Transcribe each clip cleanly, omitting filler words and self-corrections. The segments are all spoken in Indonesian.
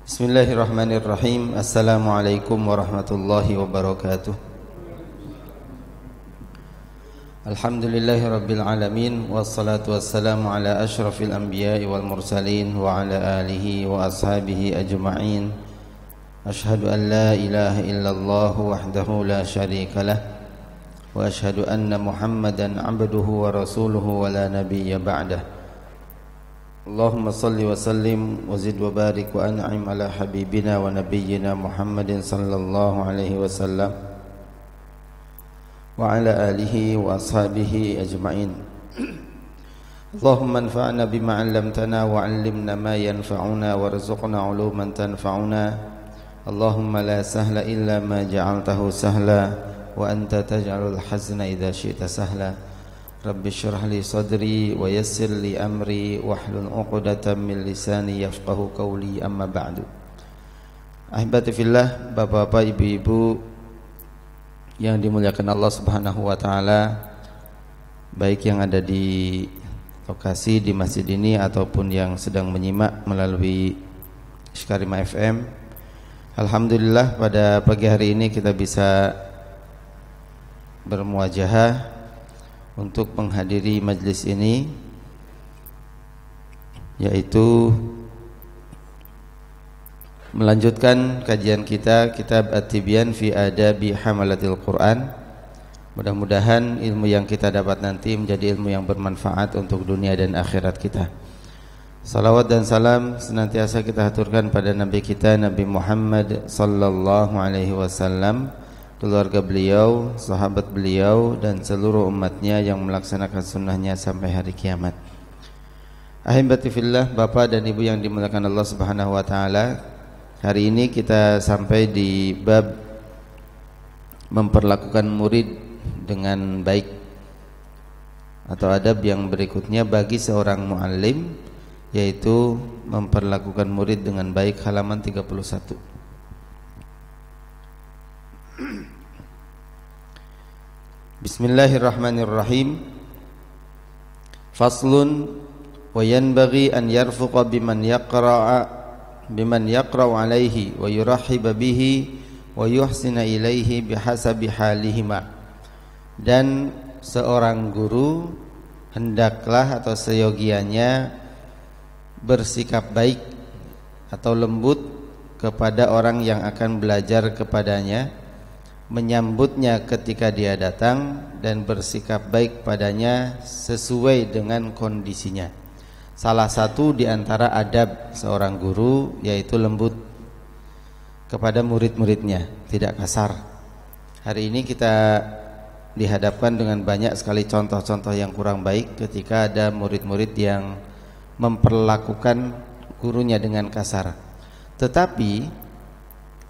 Bismillahirrahmanirrahim. Assalamualaikum warahmatullahi wabarakatuh. Alhamdulillahirabbil alamin wassalatu wassalamu ala asyrafil anbiya'i wal mursalin wa ala alihi wa ashabihi ajma'in. Ashhadu an la ilaha illallah wahdahu la syarikalah wa ashhadu anna Muhammadan 'abduhu wa rasuluhu wa la nabiyya ba'dah. Allahumma salli wa sallim wa zid wa barik wa an'im ala habibina wa nabiyyina Muhammadin sallallahu alaihi wasallam wa ala alihi wa ashabihi ajma'in. Allahumma anfa'na bima 'allamtana wa 'allimna ma yanfa'una warzuqna 'uluman tanfa'una. Allahumma la sahla illa ma ja'altahu sahla wa anta taj'alul hazna idza syi'ta sahla. Rabbi syrah li sadri wa yassir li amri wahlul 'uqdatam min lisani yafqahu qawli, amma ba'du. Ahibati fillah, bapak-bapak, ibu-ibu yang dimuliakan Allah Subhanahu wa taala, baik yang ada di lokasi di masjid ini ataupun yang sedang menyimak melalui Shkarima FM. Alhamdulillah, pada pagi hari ini kita bisa bermuajahah untuk menghadiri majlis ini, yaitu melanjutkan kajian kita kitab At-Tibyan fi Adabi Hamalatil Quran. Mudah-mudahan ilmu yang kita dapat nanti menjadi ilmu yang bermanfaat untuk dunia dan akhirat kita. Salawat dan salam senantiasa kita haturkan pada Nabi kita, Nabi Muhammad sallallahu alaihi wasallam, keluarga beliau, sahabat beliau, dan seluruh umatnya yang melaksanakan sunnahnya sampai hari kiamat. Ahibati fillah, bapak dan ibu yang dimuliakan Allah Subhanahu wa taala, hari ini kita sampai di bab memperlakukan murid dengan baik, atau adab yang berikutnya bagi seorang muallim, yaitu memperlakukan murid dengan baik, halaman 31. Bismillahirrahmanirrahim. Faslun wa yanbaghi an yarfuqa biman yaqra'u alaihi wa yurahhiba bihi wa yuhsina ilaihi bihasabi halihima. Dan seorang guru hendaklah atau seyogianya bersikap baik atau lembut kepada orang yang akan belajar kepadanya, menyambutnya ketika dia datang, dan bersikap baik padanya sesuai dengan kondisinya. Salah satu di antara adab seorang guru yaitu lembut kepada murid-muridnya, tidak kasar. Hari ini kita dihadapkan dengan banyak sekali contoh-contoh yang kurang baik ketika ada murid-murid yang memperlakukan gurunya dengan kasar. Tetapi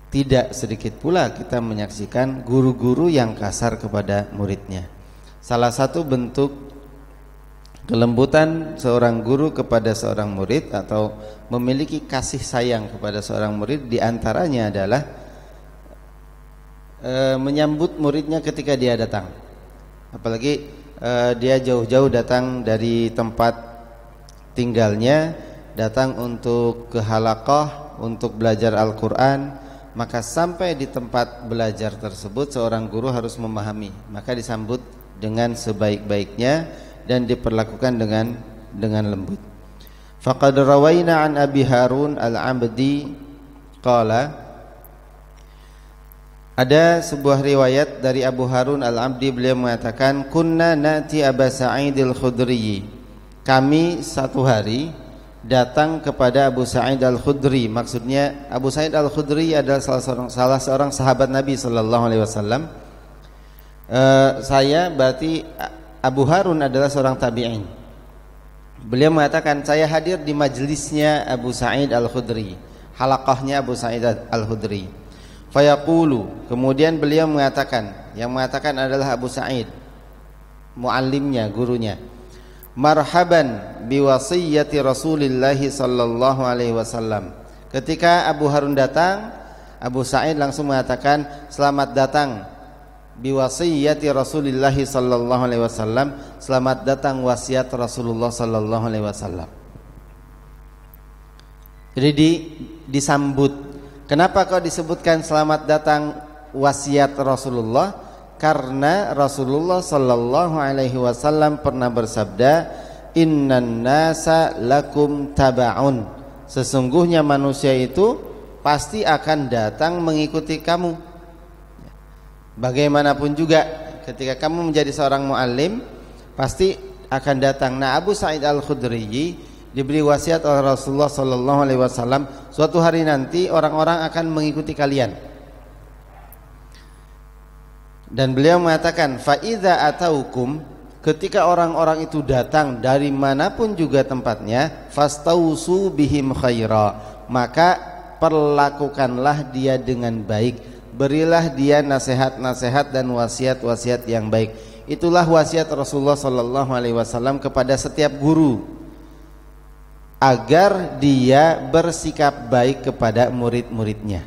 tidak sedikit pula kita menyaksikan guru-guru yang kasar kepada muridnya. Salah satu bentuk kelembutan seorang guru kepada seorang murid atau memiliki kasih sayang kepada seorang murid diantaranya adalah menyambut muridnya ketika dia datang. Apalagi dia jauh-jauh datang dari tempat tinggalnya, datang untuk ke halaqah, untuk belajar Al-Quran, maka sampai di tempat belajar tersebut seorang guru harus memahami, maka disambut dengan sebaik-baiknya dan diperlakukan dengan lembut. Faqad rawaina an Abi Harun Al-Abdi qala, ada sebuah riwayat dari Abu Harun Al-Abdi, beliau mengatakan, kunna nati Aba Sa'id Al-Khudri, kami satu hari datang kepada Abu Sa'id Al-Khudri. Maksudnya Abu Sa'id Al-Khudri adalah salah seorang sahabat Nabi sallallahu alaihi wasallam. Saya berarti Abu Harun adalah seorang tabi'in. Beliau mengatakan, saya hadir di majelisnya Abu Sa'id Al-Khudri, halaqahnya Abu Sa'id Al-Khudri. Fayaqulu, kemudian beliau mengatakan, yang mengatakan adalah Abu Sa'id, muallimnya, gurunya, marhaban biwasiyyati Rasulillah sallallahu alaihi wasallam. Ketika Abu Harun datang, Abu Sa'id langsung mengatakan, selamat datang biwasiyyati Rasulillah sallallahu alaihi wasallam, selamat datang wasiat Rasulullah sallallahu alaihi wasallam. Jadi disambut. Kenapa kok disebutkan selamat datang wasiat Rasulullah? Karena Rasulullah sallallahu alaihi wasallam pernah bersabda, "Innan nasa lakum tabaun." Sesungguhnya manusia itu pasti akan datang mengikuti kamu. Bagaimanapun juga ketika kamu menjadi seorang muallim pasti akan datang. Nah, Abu Sa'id Al-Khudri diberi wasiat oleh Rasulullah sallallahu alaihi wasallam, suatu hari nanti orang-orang akan mengikuti kalian. Dan beliau mengatakan, fa idza ataukum, ketika orang-orang itu datang dari manapun juga tempatnya, fastausu bihim khaira, maka perlakukanlah dia dengan baik. Berilah dia nasihat-nasihat dan wasiat-wasiat yang baik. Itulah wasiat Rasulullah sallallahu alaihi wasallam kepada setiap guru, agar dia bersikap baik kepada murid-muridnya.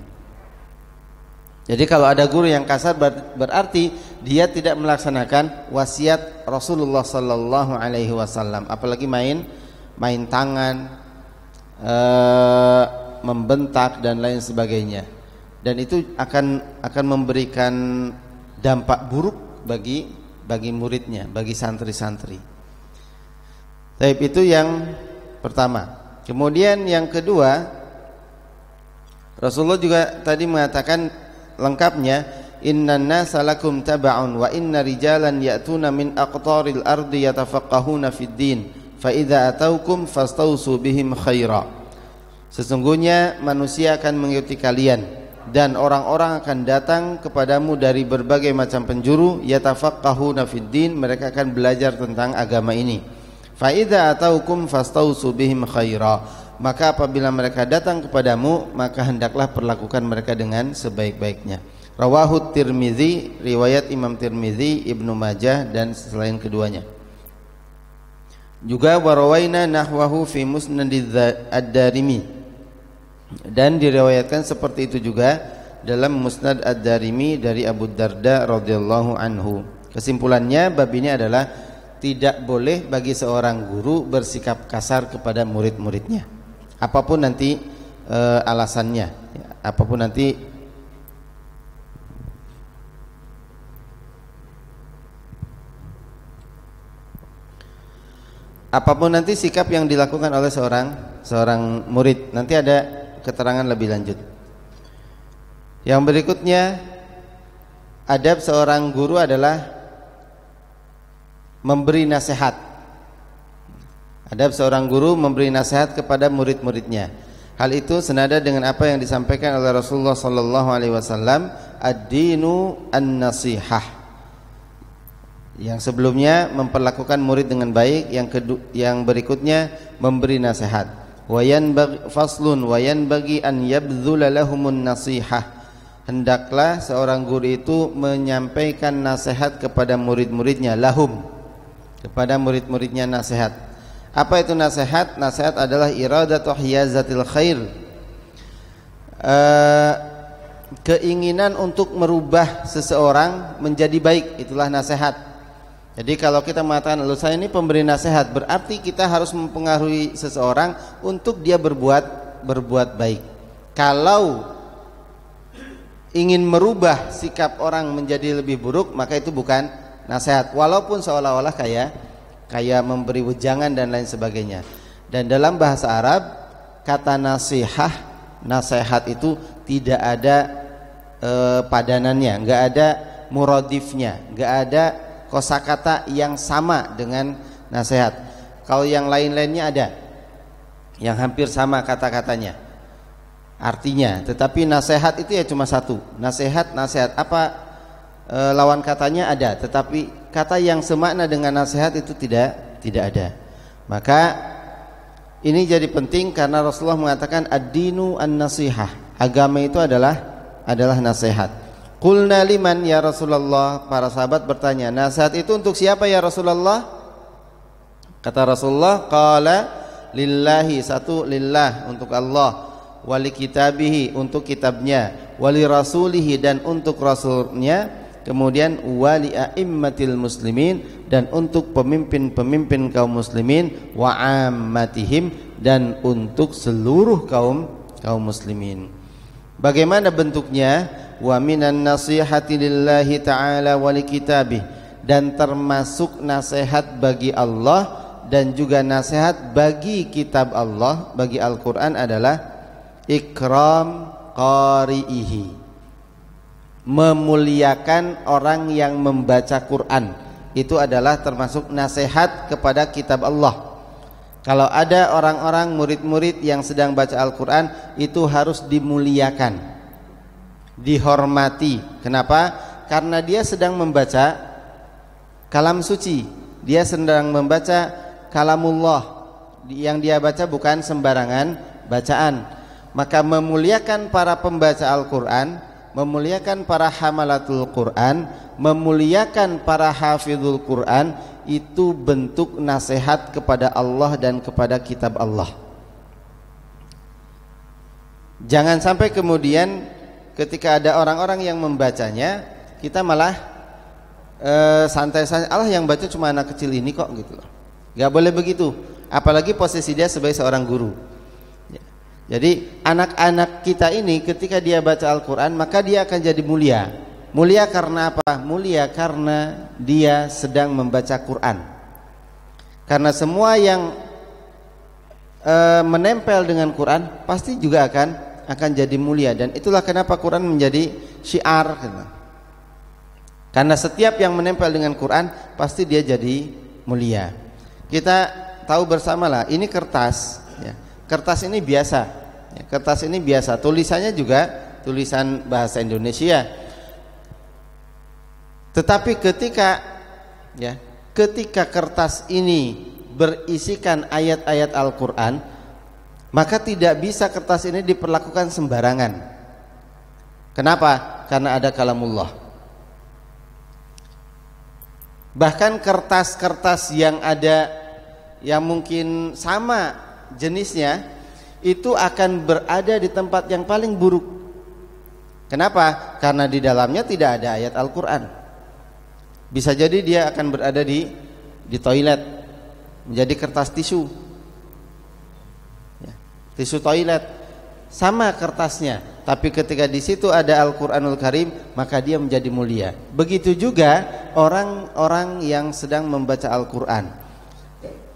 Jadi kalau ada guru yang kasar berarti dia tidak melaksanakan wasiat Rasulullah sallallahu alaihi wasallam, apalagi main tangan, membentak dan lain sebagainya. Dan itu akan memberikan dampak buruk bagi muridnya, bagi santri-santri. Tapi itu yang pertama. Kemudian yang kedua, Rasulullah juga tadi mengatakan lengkapnya, innan nasa lakum taba'un wa inna rijalan ya'tuna min aqtaril ardi yatafaqqahuna fid din fa idza ataukum fastausu bihim khaira. Sesungguhnya manusia akan mengikuti kalian dan orang-orang akan datang kepadamu dari berbagai macam penjuru, yatafaqqahuna fid din, mereka akan belajar tentang agama ini. Fa idza ataukum fastausu bihim khaira, maka apabila mereka datang kepadamu, maka hendaklah perlakukan mereka dengan sebaik-baiknya. Rawahu Tirmizi, riwayat Imam Tirmizi, Ibnu Majah dan selain keduanya. Juga warawaina nahwahu fi Musnad ad-Darimi, dan diriwayatkan seperti itu juga dalam Musnad ad-Darimi dari Abu Darda radhiyallahu anhu. Kesimpulannya bab ini adalah tidak boleh bagi seorang guru bersikap kasar kepada murid-muridnya, apapun nanti alasannya, apapun nanti sikap yang dilakukan oleh seorang murid. Nanti ada keterangan lebih lanjut. Yang berikutnya, adab seorang guru adalah memberi nasihat. Adab seorang guru memberi nasihat kepada murid-muridnya. Hal itu senada dengan apa yang disampaikan oleh Rasulullah sallallahu alaihi wasallam, ad-dinu an-nasihah. Yang sebelumnya memperlakukan murid dengan baik, yang berikutnya memberi nasihat. Faslun wa yanbaghi an yabdhula lahumun nasihah. Hendaklah seorang guru itu menyampaikan nasihat kepada murid-muridnya, kepada murid-muridnya nasihat. Apa itu nasihat? Nasihat adalah iradatu hiyazatil khair, keinginan untuk merubah seseorang menjadi baik, itulah nasihat. Jadi kalau kita mengatakan, lalu saya ini pemberi nasihat, berarti kita harus mempengaruhi seseorang untuk dia berbuat baik. Kalau ingin merubah sikap orang menjadi lebih buruk, maka itu bukan nasihat, walaupun seolah-olah kayak memberi wejangan dan lain sebagainya. Dan dalam bahasa Arab, kata nasihat itu tidak ada padanannya, enggak ada muradifnya, enggak ada kosakata yang sama dengan nasihat. Kalau yang lain-lainnya ada yang hampir sama kata-katanya, artinya, tetapi nasihat itu ya cuma satu. Nasihat apa lawan katanya ada, tetapi kata yang semakna dengan nasihat itu tidak ada. Maka ini jadi penting karena Rasulullah mengatakan ad-dinu an-nasihah. Agama itu adalah nasihat. Qulna liman ya Rasulullah, para sahabat bertanya, nasihat itu untuk siapa ya Rasulullah? Kata Rasulullah, qala lillahi, satu lillah, untuk Allah, wali kitabihi, untuk kitabnya, wali rasulihi, dan untuk rasulnya, kemudian wali a'immatil muslimin, dan untuk pemimpin-pemimpin kaum muslimin, wa ammatihim, dan untuk seluruh kaum muslimin. Bagaimana bentuknya? Wa minan nasihati lillahi ta'ala wa likitabih, dan termasuk nasihat bagi Allah dan juga nasihat bagi kitab Allah, bagi Al-Quran adalah ikram qari'ihi, memuliakan orang yang membaca Quran. Itu adalah termasuk nasihat kepada kitab Allah. Kalau ada orang-orang murid-murid yang sedang baca Al-Quran, itu harus dimuliakan, dihormati. Kenapa? Karena dia sedang membaca kalam suci, dia sedang membaca kalamullah. Yang dia baca bukan sembarangan bacaan. Maka memuliakan para pembaca Al-Quran, memuliakan para hamalatul Quran, memuliakan para hafizul Quran, itu bentuk nasihat kepada Allah dan kepada kitab Allah. Jangan sampai kemudian ketika ada orang-orang yang membacanya, kita malah santai saja, Allah yang baca cuma anak kecil ini kok, gitu loh. Gak boleh begitu, apalagi posisi dia sebagai seorang guru. Jadi anak-anak kita ini ketika dia baca Al-Quran, maka dia akan jadi mulia. Mulia karena apa? Mulia karena dia sedang membaca Quran. Karena semua yang menempel dengan Quran pasti juga akan jadi mulia. Dan itulah kenapa Quran menjadi syiar. Karena setiap yang menempel dengan Quran pasti dia jadi mulia. Kita tahu bersamalah, ini kertas, ya. Kertas ini biasa, ya. Kertas ini biasa. Tulisannya juga tulisan bahasa Indonesia. Tetapi ketika kertas ini berisikan ayat-ayat Al-Quran, maka tidak bisa kertas ini diperlakukan sembarangan. Kenapa? Karena ada kalamullah. Bahkan kertas-kertas yang ada yang mungkin sama jenisnya, itu akan berada di tempat yang paling buruk. Kenapa? Karena di dalamnya tidak ada ayat Al-Quran. Bisa jadi dia akan berada di toilet, menjadi kertas tisu, ya, tisu toilet, sama kertasnya. Tapi ketika di situ ada Al-Quranul Karim, maka dia menjadi mulia. Begitu juga orang-orang yang sedang membaca Al-Quran.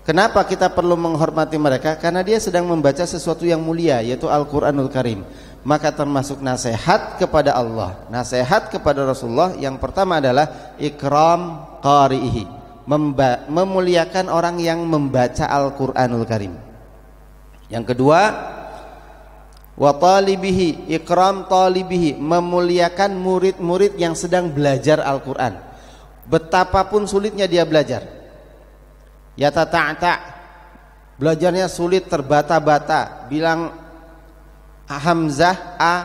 Kenapa kita perlu menghormati mereka? Karena dia sedang membaca sesuatu yang mulia, yaitu Al-Quranul Karim. Maka termasuk nasihat kepada Allah, nasihat kepada Rasulullah, yang pertama adalah ikram qari'ihi, memuliakan orang yang membaca Al-Quranul Karim. Yang kedua, wa talibihi, ikram talibihi, memuliakan murid-murid yang sedang belajar Al-Quran. Betapapun sulitnya dia belajar, yatata'ta, belajarnya sulit, terbata-bata, bilang hamzah a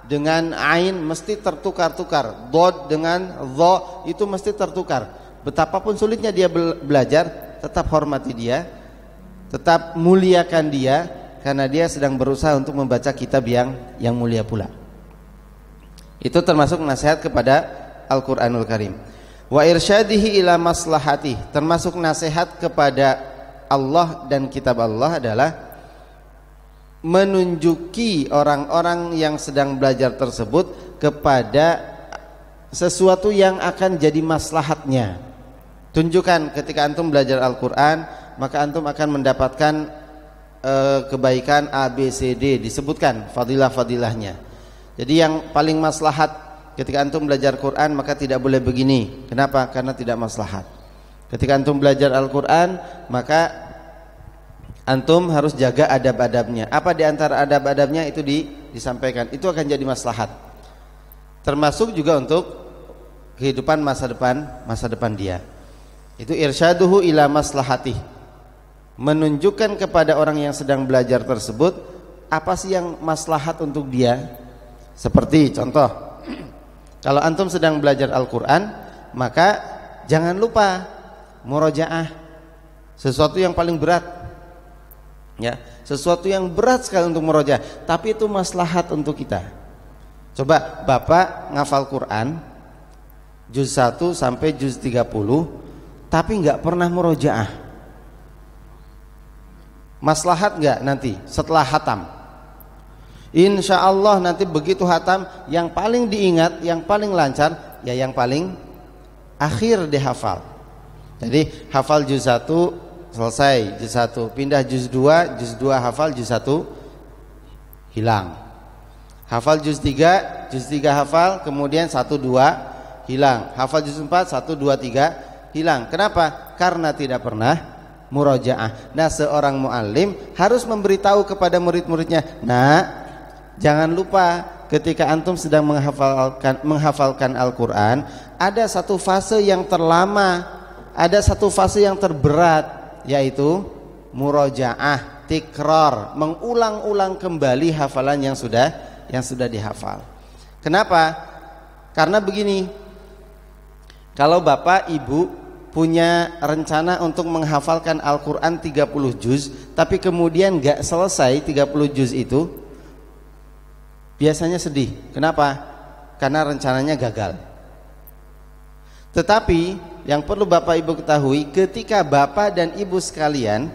dengan ain mesti tertukar-tukar, dod dengan dho itu mesti tertukar. Betapapun sulitnya dia belajar, tetap hormati dia, tetap muliakan dia, karena dia sedang berusaha untuk membaca kitab yang mulia pula. Itu termasuk nasihat kepada Al-Quranul Karim. Wa irsyadihi ila maslahati, termasuk nasihat kepada Allah dan kitab Allah adalah menunjuki orang-orang yang sedang belajar tersebut kepada sesuatu yang akan jadi maslahatnya. Tunjukkan ketika antum belajar Al-Quran, maka antum akan mendapatkan kebaikan A, B, C, D, disebutkan fadilah-fadilahnya. Jadi yang paling maslahat ketika antum belajar Quran, maka tidak boleh begini. Kenapa? Karena tidak maslahat. Ketika antum belajar Al-Quran, maka antum harus jaga adab-adabnya. Apa di antara adab-adabnya itu disampaikan. Itu akan jadi maslahat. Termasuk juga untuk kehidupan masa depan dia. Itu irsyaduhu ila maslahatih, menunjukkan kepada orang yang sedang belajar tersebut apa sih yang maslahat untuk dia. Seperti contoh, kalau antum sedang belajar Al-Quran, maka jangan lupa murojaah, sesuatu yang paling berat, ya, sesuatu yang berat sekali untuk murojaah, tapi itu maslahat untuk kita. Coba Bapak ngafal Quran juz 1 sampai juz 30, tapi nggak pernah murojaah. Maslahat nggak nanti setelah hatam? Insya Allah nanti begitu hatam, yang paling diingat, yang paling lancar, ya yang paling akhir dihafal. Jadi hafal juz 1 selesai, juz 1 pindah juz 2, juz 2 hafal, juz 1 hilang. Hafal juz 3, juz 3 hafal, kemudian 1 2 hilang. Hafal juz 4, 1 2 3 hilang. Kenapa? Karena tidak pernah murojaah. Nah, seorang muallim harus memberitahu kepada murid-muridnya, "Nah, jangan lupa ketika antum sedang menghafalkan Al-Qur'an, ada satu fase yang terlama, ada satu fase yang terberat, yaitu murojaah, tikrar, mengulang-ulang kembali hafalan yang sudah dihafal." Kenapa? Karena begini, kalau Bapak Ibu punya rencana untuk menghafalkan Al-Quran 30 juz, tapi kemudian gak selesai 30 juz itu, biasanya sedih. Kenapa? Karena rencananya gagal. Tetapi yang perlu Bapak Ibu ketahui, ketika Bapak dan Ibu sekalian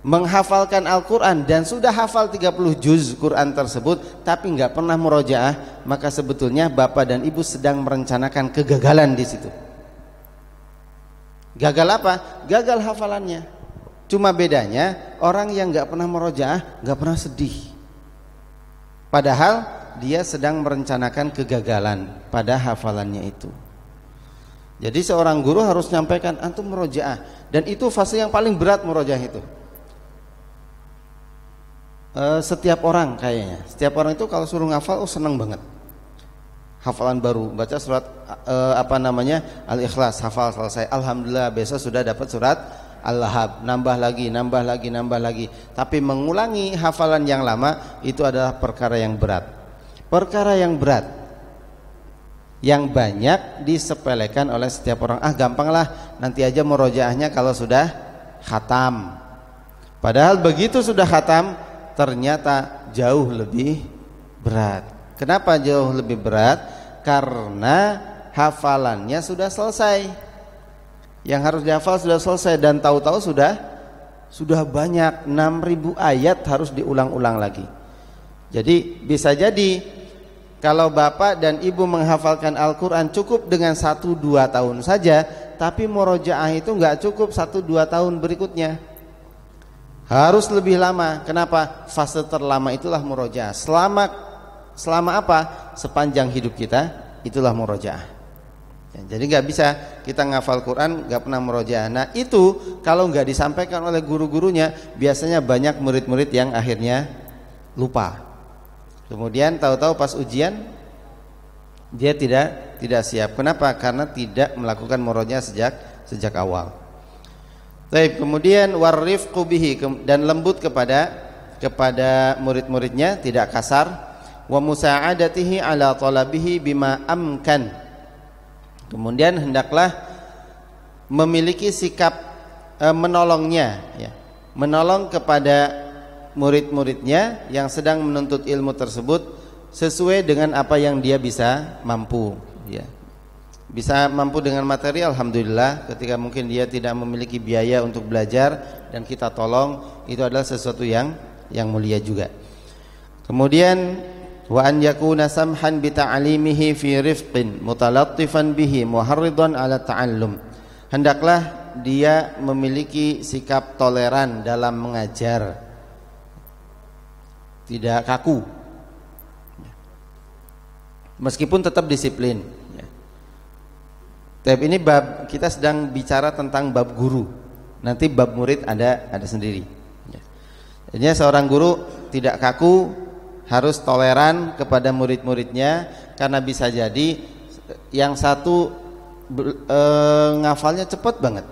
menghafalkan Al-Quran dan sudah hafal 30 juz Quran tersebut tapi gak pernah murojaah, maka sebetulnya Bapak dan Ibu sedang merencanakan kegagalan di situ. Gagal apa? Gagal hafalannya. Cuma bedanya orang yang gak pernah murojaah gak pernah sedih, padahal dia sedang merencanakan kegagalan pada hafalannya itu. Jadi seorang guru harus nyampaikan, antum murojaah, dan itu fase yang paling berat murojaah itu. Setiap orang kayaknya, setiap orang itu kalau suruh ngafal, senang banget. Hafalan baru, baca surat Al-Ikhlas, hafal selesai, alhamdulillah, besok sudah dapat surat Al-Lahab, nambah lagi. Tapi mengulangi hafalan yang lama itu adalah perkara yang berat. Perkara yang berat yang banyak disepelekan oleh setiap orang. Gampanglah, nanti aja murojaahnya kalau sudah khatam. Padahal begitu sudah khatam ternyata jauh lebih berat. Kenapa jauh lebih berat? Karena hafalannya sudah selesai, yang harus dihafal sudah selesai, dan tahu-tahu sudah banyak 6.000 ayat harus diulang-ulang lagi. Jadi bisa jadi kalau Bapak dan Ibu menghafalkan Al-Quran cukup dengan 1-2 tahun saja, tapi murojaah itu nggak cukup 1-2 tahun berikutnya, harus lebih lama. Kenapa? Fase terlama itulah murojaah. Selama apa? Sepanjang hidup kita itulah murojaah. Jadi nggak bisa kita ngafal Quran nggak pernah murojaah. Nah itu kalau nggak disampaikan oleh guru-gurunya, biasanya banyak murid-murid yang akhirnya lupa. Kemudian tahu-tahu pas ujian dia tidak siap. Kenapa? Karena tidak melakukan murojaah sejak awal. Baik, kemudian warifqu bihi, dan lembut kepada murid-muridnya, tidak kasar. Wa musa'adatihi ala talabihi bima amkan. Kemudian hendaklah memiliki sikap menolongnya, ya. Menolong kepada murid-muridnya yang sedang menuntut ilmu tersebut sesuai dengan apa yang dia bisa mampu, ya. Bisa mampu dengan materi, alhamdulillah. Ketika mungkin dia tidak memiliki biaya untuk belajar dan kita tolong, itu adalah sesuatu yang mulia juga. Kemudian wa an yakuna samhan bi ta'limihi fi rifqin mutalattifan bihi muharridan ala ta'allum. Hendaklah dia memiliki sikap toleran dalam mengajar, tidak kaku, meskipun tetap disiplin. Tapi ini bab, kita sedang bicara tentang bab guru. Nanti bab murid ada sendiri. Jadi seorang guru tidak kaku, harus toleran kepada murid-muridnya, karena bisa jadi yang satu ngafalnya cepat banget,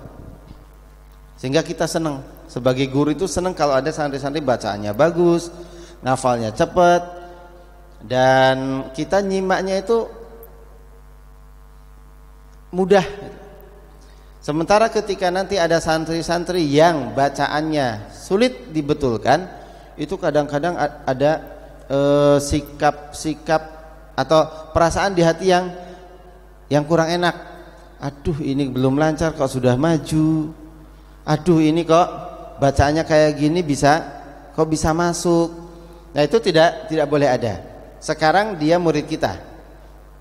sehingga kita senang. Sebagai guru itu senang kalau ada santri-santri bacaannya bagus, ngafalnya cepat, dan kita nyimaknya itu mudah. Sementara ketika nanti ada santri-santri yang bacaannya sulit dibetulkan, itu kadang-kadang ada sikap atau perasaan di hati yang kurang enak. Aduh, ini belum lancar kok sudah maju. Aduh, ini kok bacaannya kayak gini kok bisa masuk. Nah, itu tidak boleh ada. Sekarang dia murid kita.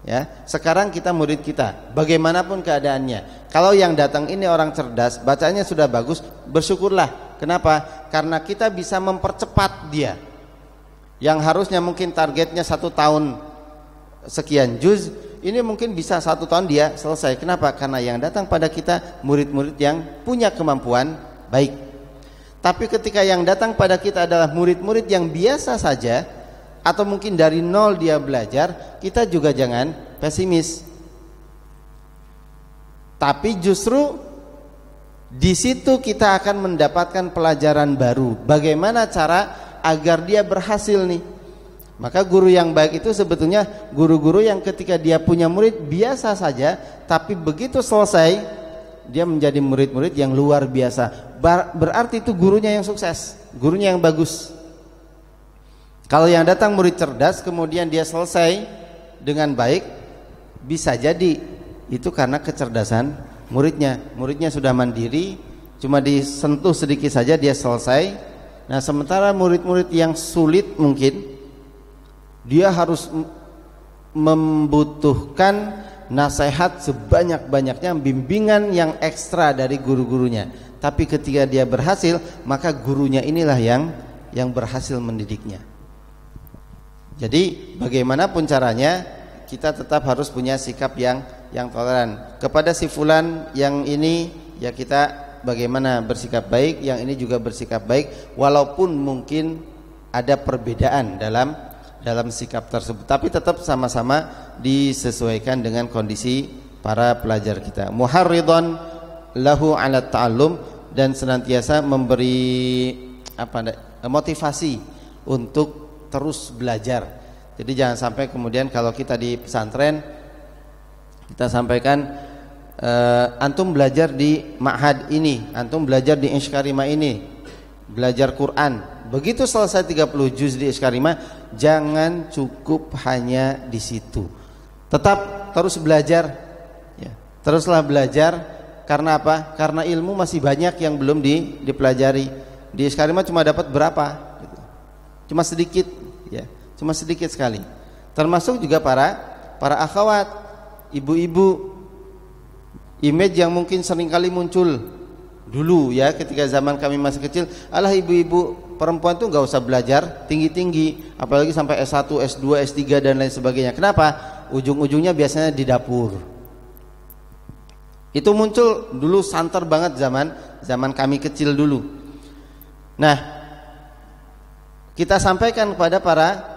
Ya, sekarang kita murid kita. Bagaimanapun keadaannya. Kalau yang datang ini orang cerdas, bacaannya sudah bagus, bersyukurlah. Kenapa? Karena kita bisa mempercepat dia. Yang harusnya mungkin targetnya 1 tahun sekian juz, ini mungkin bisa 1 tahun dia selesai. Kenapa? Karena yang datang pada kita murid-murid yang punya kemampuan baik. Tapi ketika yang datang pada kita adalah murid-murid yang biasa saja, atau mungkin dari nol dia belajar, kita juga jangan pesimis. Tapi justru di situ kita akan mendapatkan pelajaran baru. Bagaimana cara agar dia berhasil nih? Maka guru yang baik itu sebetulnya guru-guru yang ketika dia punya murid biasa saja, tapi begitu selesai dia menjadi murid-murid yang luar biasa. Berarti itu gurunya yang sukses, gurunya yang bagus. Kalau yang datang murid cerdas kemudian dia selesai dengan baik, bisa jadi itu karena kecerdasan muridnya. Muridnya sudah mandiri, cuma disentuh sedikit saja dia selesai. Nah, sementara murid-murid yang sulit mungkin dia harus membutuhkan nasihat sebanyak-banyaknya, bimbingan yang ekstra dari guru-gurunya. Tapi ketika dia berhasil, maka gurunya inilah yang berhasil mendidiknya. Jadi bagaimanapun caranya, kita tetap harus punya sikap yang toleran. Kepada si fulan yang ini ya kita bagaimana bersikap baik, yang ini juga bersikap baik, walaupun mungkin ada perbedaan dalam sikap tersebut, tapi tetap sama-sama disesuaikan dengan kondisi para pelajar kita. Muharridhan lahu 'ala ta'allum, dan senantiasa memberi motivasi untuk terus belajar. Jadi jangan sampai kemudian kalau kita di pesantren kita sampaikan antum belajar di ma'had ini, antum belajar di Ishkarimah ini, belajar Quran. Begitu selesai 30 juz di Ishkarimah, jangan cukup hanya di situ. Tetap terus belajar ya. Teruslah belajar. Karena apa? Karena ilmu masih banyak yang belum dipelajari. Di Ishkarimah cuma dapat berapa? Cuma sedikit ya. Cuma sedikit sekali. Termasuk juga para akhwat, ibu-ibu. Image yang mungkin seringkali muncul dulu ya ketika zaman kami masih kecil, alah ibu-ibu perempuan tuh nggak usah belajar tinggi-tinggi, apalagi sampai S1, S2, S3 dan lain sebagainya. Kenapa? Ujung-ujungnya biasanya di dapur. Itu muncul dulu santer banget zaman kami kecil dulu. Nah, kita sampaikan kepada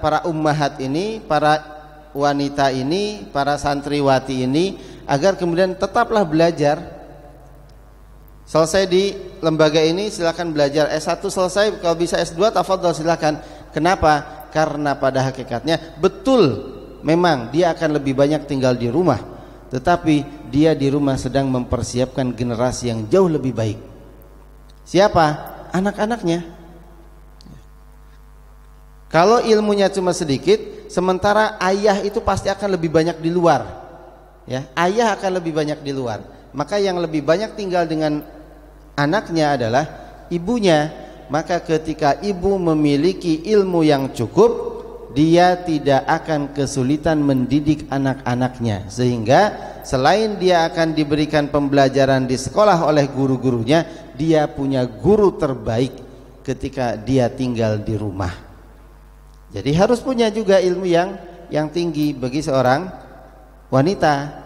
para ummahat ini, para wanita ini, para santriwati ini, agar kemudian tetaplah belajar. Selesai di lembaga ini silakan belajar. S1 selesai, kalau bisa S2 tafadhol silakan. Kenapa? Karena pada hakikatnya betul memang dia akan lebih banyak tinggal di rumah, tetapi dia di rumah sedang mempersiapkan generasi yang jauh lebih baik. Siapa? Anak-anaknya. Kalau ilmunya cuma sedikit, sementara ayah itu pasti akan lebih banyak di luar. Ya, ayah akan lebih banyak di luar. Maka yang lebih banyak tinggal dengan anaknya adalah ibunya. Maka ketika ibu memiliki ilmu yang cukup, dia tidak akan kesulitan mendidik anak-anaknya. Sehingga selain dia akan diberikan pembelajaran di sekolah oleh guru-gurunya, dia punya guru terbaik ketika dia tinggal di rumah. Jadi harus punya juga ilmu yang tinggi bagi seorang wanita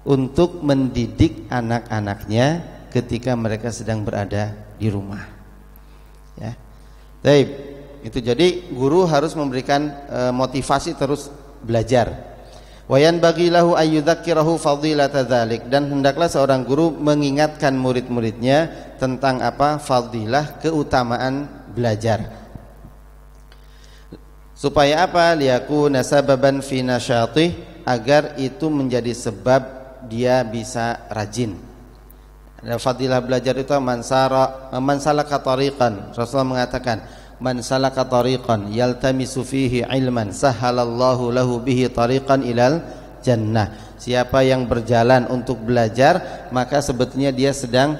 untuk mendidik anak-anaknya ketika mereka sedang berada di rumah. Ya, baik. Itu jadi guru harus memberikan motivasi terus belajar. Wayan bagilahu ayyudzakirahu fadilata dzalik, dan hendaklah seorang guru mengingatkan murid-muridnya tentang apa? Fadilah, keutamaan belajar. Supaya apa? Liyakuna sababan fi nasyatih, agar itu menjadi sebab dia bisa rajin. Fadilah belajar itu man salaka tariqan. Rasulullah mengatakan, man salaka tariqan yaltamisu fihi ilman sahhalallahu lahu bihi tariqan ilal jannah. Siapa yang berjalan untuk belajar, maka sebetulnya dia sedang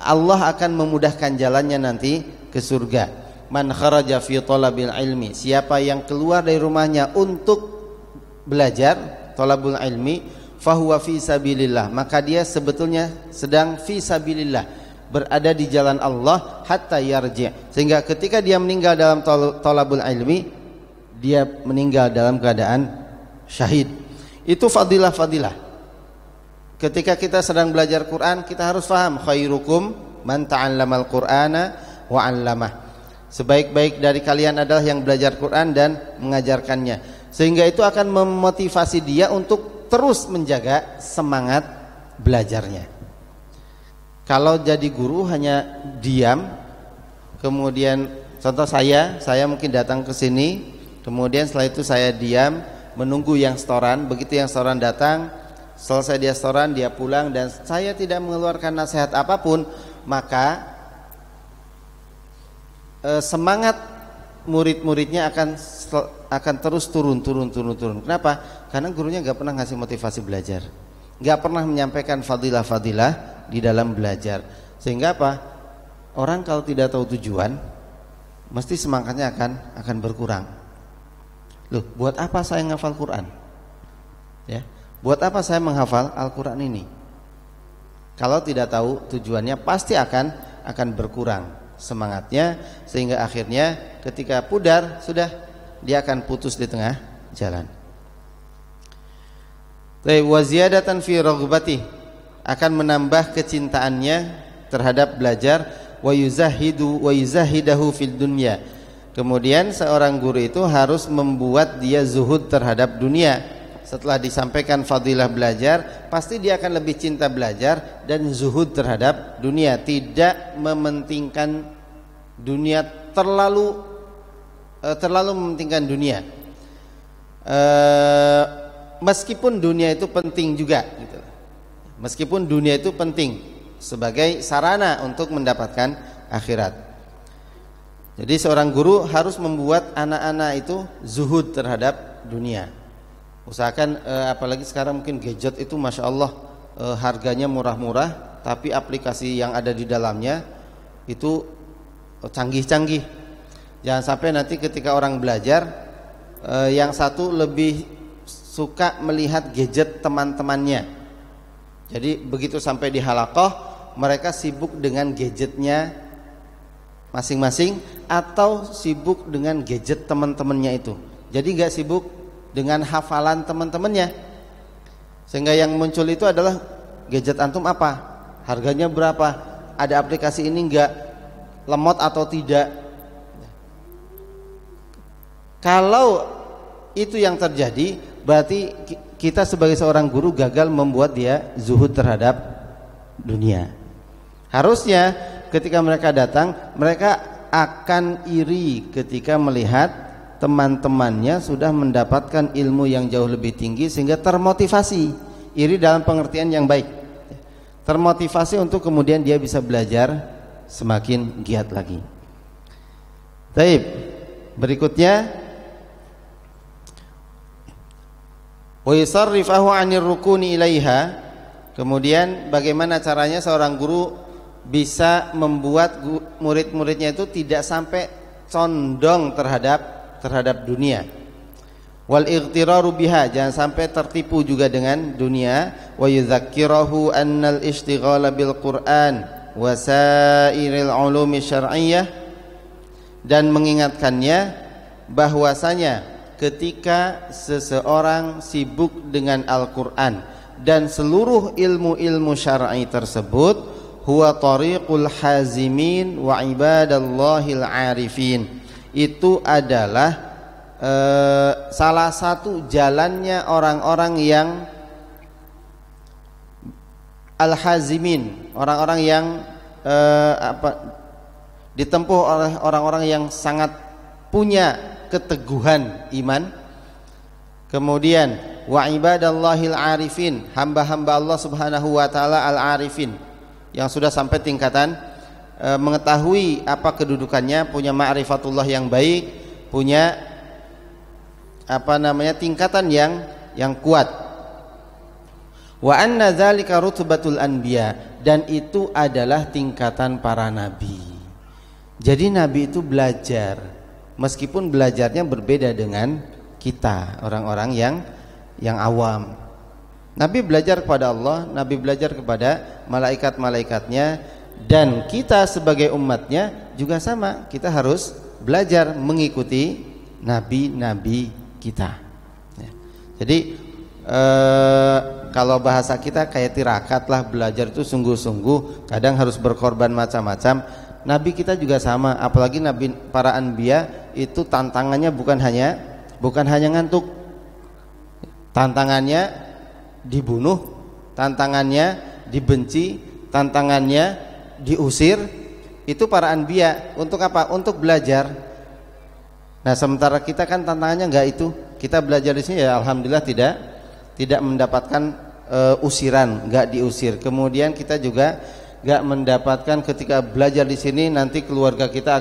Allah akan memudahkan jalannya nanti ke surga. Man kharaja fi talabil ilmi, siapa yang keluar dari rumahnya untuk belajar, talabul ilmi, fahuwa fi sabilillah, maka dia sebetulnya sedang fi sabilillah, berada di jalan Allah, hatta yarji', sehingga ketika dia meninggal dalam talabul ilmi, dia meninggal dalam keadaan syahid. Itu fadilah-fadilah. Ketika kita sedang belajar Quran, kita harus paham khairukum man ta'allamal Qur'ana wa 'allamah. Sebaik-baik dari kalian adalah yang belajar Quran dan mengajarkannya. Sehingga itu akan memotivasi dia untuk terus menjaga semangat belajarnya. Kalau jadi guru hanya diam, kemudian contoh saya mungkin datang ke sini, kemudian setelah itu saya diam menunggu yang setoran. Begitu yang setoran datang, selesai dia setoran, dia pulang, dan saya tidak mengeluarkan nasihat apapun, maka semangat murid-muridnya akan terus turun. Kenapa? Karena gurunya nggak pernah ngasih motivasi belajar, nggak pernah menyampaikan fadilah-fadilah di dalam belajar. Sehingga apa? Orang kalau tidak tahu tujuan, mesti semangatnya akan berkurang. Loh, buat apa saya menghafal Quran? Ya, buat apa saya menghafal Al-Quran ini? Kalau tidak tahu tujuannya, pasti akan berkurang semangatnya, sehingga akhirnya ketika pudar sudah, dia akan putus di tengah jalan. Wa ziyadatan fi raghbati, akan menambah kecintaannya terhadap belajar, wa yuzahidahu fid dunya. Kemudian seorang guru itu harus membuat dia zuhud terhadap dunia. Setelah disampaikan fadilah belajar, pasti dia akan lebih cinta belajar dan zuhud terhadap dunia, tidak mementingkan dunia, terlalu mementingkan dunia. Meskipun dunia itu penting juga gitu. Meskipun dunia itu penting sebagai sarana untuk mendapatkan akhirat. Jadi seorang guru harus membuat anak-anak itu zuhud terhadap dunia. Usahakan apalagi sekarang mungkin gadget itu Masya Allah harganya murah-murah, tapi aplikasi yang ada di dalamnya itu canggih-canggih. Jangan sampai nanti ketika orang belajar, yang satu lebih suka melihat gadget teman-temannya. Jadi begitu sampai di halaqah, mereka sibuk dengan gadgetnya masing-masing atau sibuk dengan gadget teman-temannya itu. Jadi gak sibuk dengan hafalan teman-temannya. Sehingga yang muncul itu adalah gadget antum apa? Harganya berapa? Ada aplikasi ini enggak? Lemot atau tidak? Kalau itu yang terjadi, berarti kita sebagai seorang guru gagal membuat dia zuhud terhadap dunia. Harusnya ketika mereka datang, mereka akan iri ketika melihat teman-temannya sudah mendapatkan ilmu yang jauh lebih tinggi, sehingga termotivasi. Iri dalam pengertian yang baik, termotivasi untuk kemudian dia bisa belajar semakin giat lagi. Baik, berikutnya wa yusarrifahu 'anir rukuni ilaiha. Kemudian bagaimana caranya seorang guru bisa membuat murid-muridnya itu tidak sampai condong terhadap dunia. Wal ightiraru biha, jangan sampai tertipu juga dengan dunia. Wa yudzakkirahu annal ishtighala bil Qur'an wa sairil ulumi syar'iyyah, dan mengingatkannya bahwasanya ketika seseorang sibuk dengan Al-Qur'an dan seluruh ilmu-ilmu syar'i tersebut, huwa tariqul hazimin wa ibadallahil arifin, itu adalah salah satu jalannya orang-orang yang al-hazimin, orang-orang yang ditempuh oleh orang-orang yang sangat punya keteguhan iman. Kemudian wa ibadallahil arifin, hamba-hamba Allah Subhanahu wa taala al-arifin, yang sudah sampai tingkatan mengetahui apa kedudukannya, punya ma'rifatullah yang baik, punya tingkatan yang kuat. Wa anna dzalika rutbatul anbiya, dan itu adalah tingkatan para nabi. Jadi nabi itu belajar, meskipun belajarnya berbeda dengan kita orang-orang yang awam. Nabi belajar kepada Allah, Nabi belajar kepada malaikat-malaikatnya, dan kita sebagai umatnya juga sama. Kita harus belajar mengikuti nabi-nabi kita. Jadi kalau bahasa kita kayak tirakat lah, belajar itu sungguh-sungguh, kadang harus berkorban macam-macam. Nabi kita juga sama, apalagi nabi para anbiya itu tantangannya bukan hanya ngantuk. Tantangannya dibunuh, tantangannya dibenci, tantangannya diusir. Itu para anbiya. Untuk apa? Untuk belajar. Nah, sementara kita kan tantangannya enggak itu. Kita belajar di sini ya alhamdulillah tidak mendapatkan usiran, enggak diusir. Kemudian kita juga enggak mendapatkan ketika belajar di sini nanti keluarga kita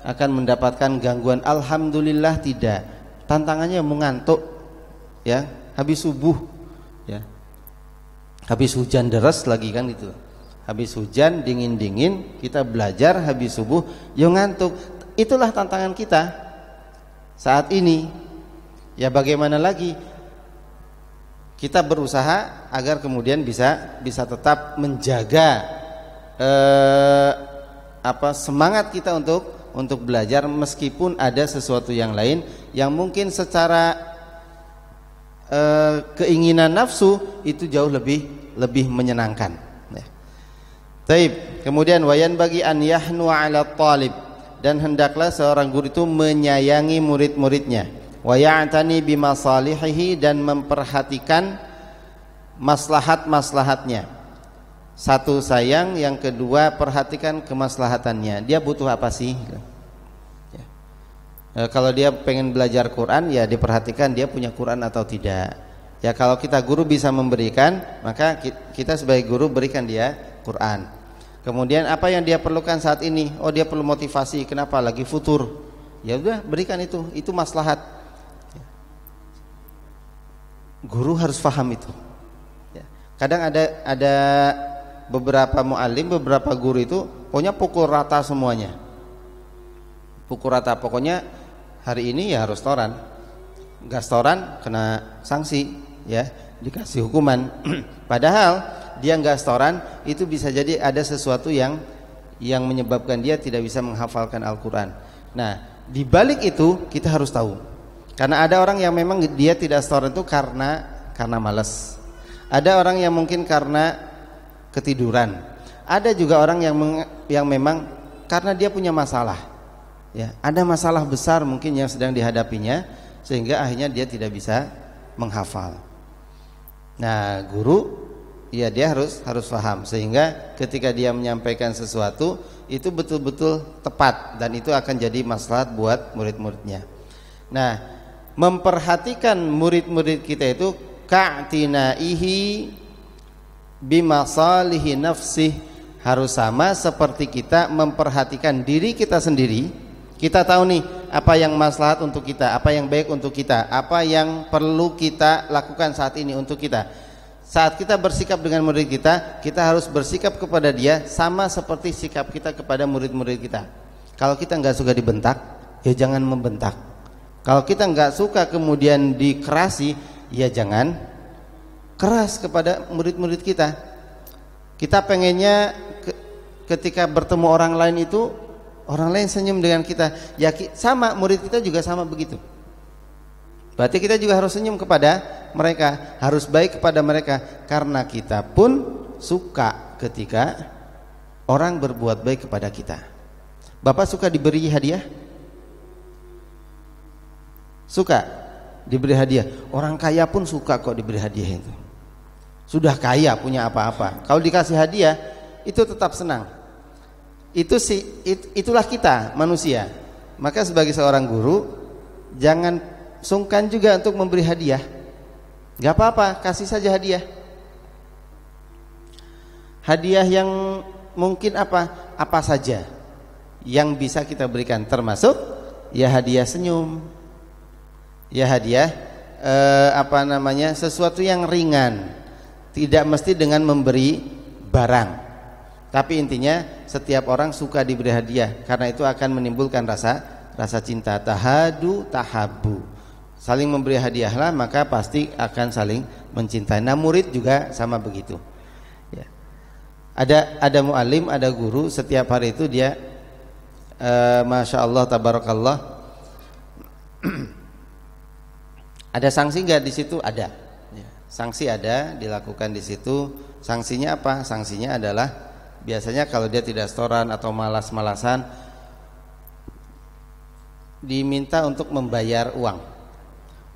akan mendapatkan gangguan. Alhamdulillah tidak. Tantangannya mengantuk ya, habis subuh ya. Habis hujan deras lagi kan itu. Habis hujan dingin-dingin kita belajar, habis subuh yo ngantuk. Itulah tantangan kita saat ini. Ya bagaimana lagi? Kita berusaha agar kemudian bisa tetap menjaga semangat kita untuk belajar, meskipun ada sesuatu yang lain yang mungkin secara keinginan nafsu itu jauh lebih menyenangkan. Taib. Kemudian wayan bagi an yahnu 'ala talib, dan hendaklah seorang guru itu menyayangi murid-muridnya, wa ya'tani bimasalihihi, dan memperhatikan maslahat-maslahatnya. Satu sayang, yang kedua perhatikan kemaslahatannya. Dia butuh apa sih? Kalau dia pengen belajar Quran, ya diperhatikan dia punya Quran atau tidak. Ya kalau kita guru bisa memberikan, maka kita sebagai guru berikan dia Quran. Kemudian apa yang dia perlukan saat ini? Oh, dia perlu motivasi. Kenapa? Lagi futur. Ya udah, berikan itu maslahat. Guru harus paham itu. Kadang ada beberapa muallim, beberapa guru itu pokoknya pukul rata semuanya. Pukul rata, pokoknya hari ini ya harus toran. Enggak setoran kena sanksi, ya, dikasih hukuman. Padahal dia enggak setoran, itu bisa jadi ada sesuatu yang menyebabkan dia tidak bisa menghafalkan Al-Qur'an. Nah, di balik itu kita harus tahu. Karena ada orang yang memang dia tidak setoran itu karena malas. Ada orang yang mungkin karena ketiduran. Ada juga orang yang memang karena dia punya masalah. Ya, ada masalah besar mungkin yang sedang dihadapinya, sehingga akhirnya dia tidak bisa menghafal. Nah, guru ya dia harus paham, sehingga ketika dia menyampaikan sesuatu itu betul-betul tepat, dan itu akan jadi maslahat buat murid-muridnya. Nah, memperhatikan murid-murid kita itu ka'tinaihi bimasalihi nafsih, harus sama seperti kita memperhatikan diri kita sendiri. Kita tahu nih apa yang maslahat untuk kita, apa yang baik untuk kita, apa yang perlu kita lakukan saat ini untuk kita. Saat kita bersikap dengan murid kita, kita harus bersikap kepada dia sama seperti sikap kita kepada murid-murid kita. Kalau kita nggak suka dibentak, ya jangan membentak. Kalau kita nggak suka kemudian dikerasi, ya jangan keras kepada murid-murid kita. Kita pengennya ketika bertemu orang lain itu orang lain senyum dengan kita. Ya sama, murid kita juga sama begitu. Berarti kita juga harus senyum kepada mereka, harus baik kepada mereka, karena kita pun suka ketika orang berbuat baik kepada kita. Bapak suka diberi hadiah? Suka diberi hadiah. Orang kaya pun suka kok diberi hadiah itu. Sudah kaya, punya apa-apa, kalau dikasih hadiah itu tetap senang. Itulah kita manusia. Maka sebagai seorang guru jangan sungkan juga untuk memberi hadiah. Gak apa-apa, kasih saja hadiah. Hadiah yang mungkin apa saja yang bisa kita berikan, termasuk ya hadiah senyum, ya hadiah sesuatu yang ringan, tidak mesti dengan memberi barang, tapi intinya setiap orang suka diberi hadiah karena itu akan menimbulkan rasa cinta. Tahadu tahabu, saling memberi hadiahlah maka pasti akan saling mencintai. Nah murid juga sama begitu ya. Ada muallim, ada guru, setiap hari itu dia masya Allah tabarakallah ada sanksi nggak di situ? Ada ya. Sanksi ada dilakukan di situ. Sanksinya apa? Sanksinya adalah biasanya kalau dia tidak setoran atau malas-malasan, diminta untuk membayar uang.